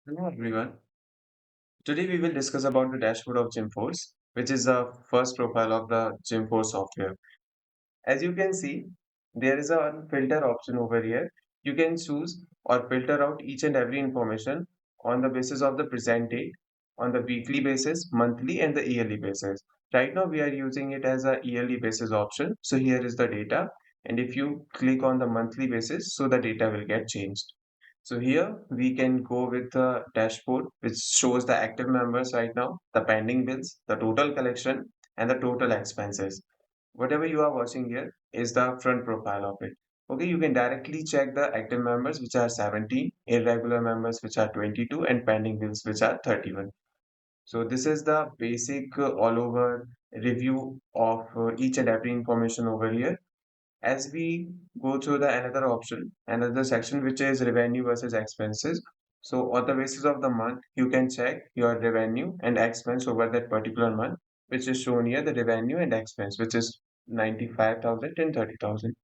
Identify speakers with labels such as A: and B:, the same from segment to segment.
A: Hello everyone. Today we will discuss about the dashboard of GymForce, which is the first profile of the GymForce software. As you can see, there is a filter option over here. You can choose or filter out each and every information on the basis of the present date, on the weekly basis, monthly, and the yearly basis. Right now we are using it as a yearly basis option. So here is the data. And if you click on the monthly basis, so the data will get changed. So here we can go with the dashboard, which shows the active members right now, the pending bills, the total collection, and the total expenses. Whatever you are watching here is the front profile of it. Okay, you can directly check the active members, which are 17, irregular members, which are 22, and pending bills, which are 31. So this is the basic all over review of each and every information over here. As we go through the another option, another section, which is revenue versus expenses. So on the basis of the month, you can check your revenue and expense over that particular month, which is shown here, the revenue and expense, which is 95,000 and 30,000.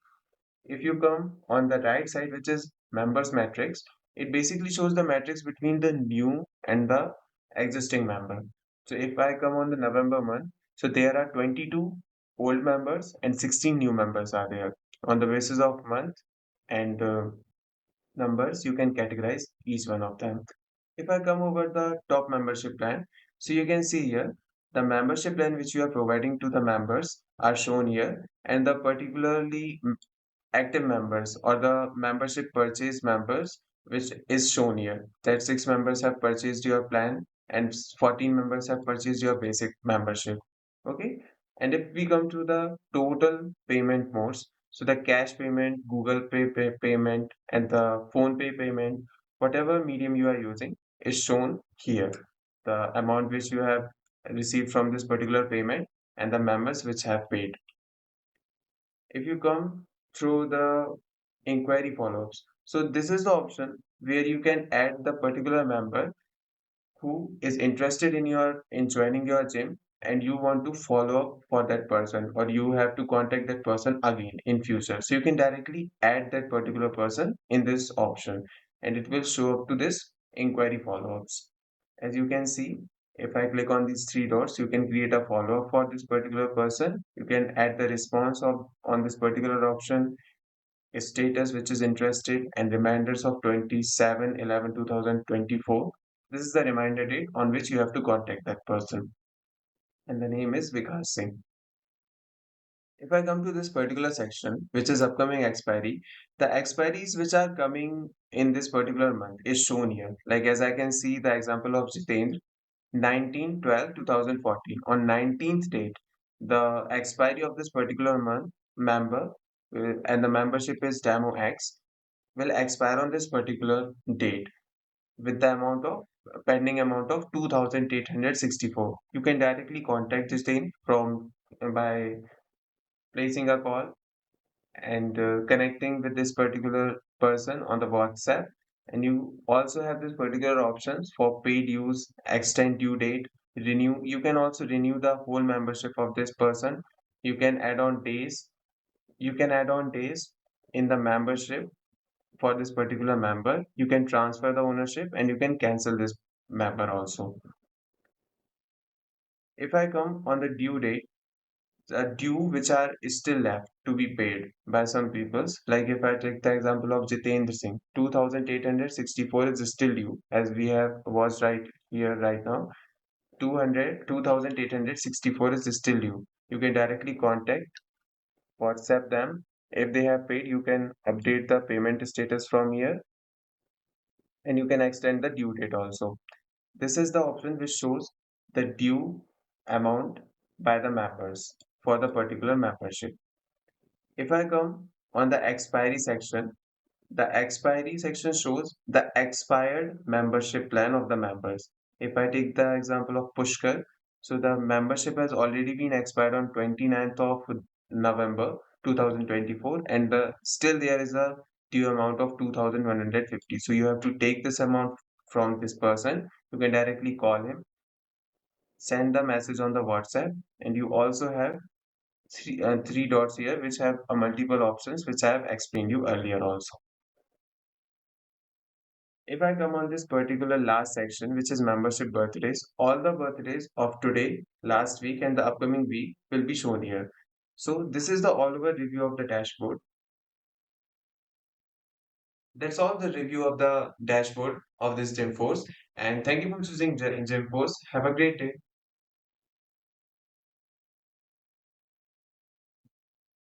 A: If you come on the right side, which is members matrix, it basically shows the matrix between the new and the existing member. So if I come on the November month, so there are 22 old members and 16 new members are there. On the basis of month and numbers, you can categorize each one of them. If I come over the top membership plan, so you can see here the membership plan which you are providing to the members are shown here, and the particularly active members or the membership purchase members, which is shown here, that 6 members have purchased your plan and 14 members have purchased your basic membership. Okay, and if we come to the total payment modes, so the cash payment, Google payment, and the phone pay payment, whatever medium you are using is shown here, the amount which you have received from this particular payment and the members which have paid. If you come through the inquiry follow-ups, so this is the option where you can add the particular member who is interested in your in joining your gym, and you want to follow up for that person, or you have to contact that person again in future, so you can directly add that particular person in this option, and it will show up to this inquiry follow-ups. As you can see, if I click on these three dots, you can create a follow-up for this particular person. You can add the response of on this particular option, status which is interested, and reminders of 27/11/2024. This is the reminder date on which you have to contact that person, and the name is Vikas Singh. If I come to this particular section, which is upcoming expiry, the expiries which are coming in this particular month is shown here. Like as I can see the example of Jitendra, 19/12/2014. On 19th date, the expiry of this particular month member and the membership is Demo X will expire on this particular date with the amount of pending amount of 2,864. You can directly contact this team from by placing a call and connecting with this particular person on the WhatsApp. And you also have this particular options for paid use, extend due date, renew. You can also renew the whole membership of this person. You can add on days. You can add on days in the membership for this particular member. You can transfer the ownership and you can cancel this member also. If I come on the due date, due which are still left to be paid by some peoples. Like if I take the example of Jitendra Singh, 2,864 is still due, as we have watched right here right now. 2,864 is still due. You can directly contact, WhatsApp them. If they have paid, you can update the payment status from here, and you can extend the due date also. This is the option which shows the due amount by the members for the particular membership. If I come on the expiry section, the expiry section shows the expired membership plan of the members. If I take the example of Pushkar, so the membership has already been expired on 29th of November 2024, and still there is a due amount of 2,150. So you have to take this amount from this person. You can directly call him, send the message on the WhatsApp, and you also have three dots here which have multiple options which I have explained you earlier also. If I come on this particular last section, which is membership birthdays, all the birthdays of today, last week, and the upcoming week will be shown here. So this is the all-over review of the dashboard. That's all the review of the dashboard of this GymForce. And thank you for choosing GymForce. Have a great day.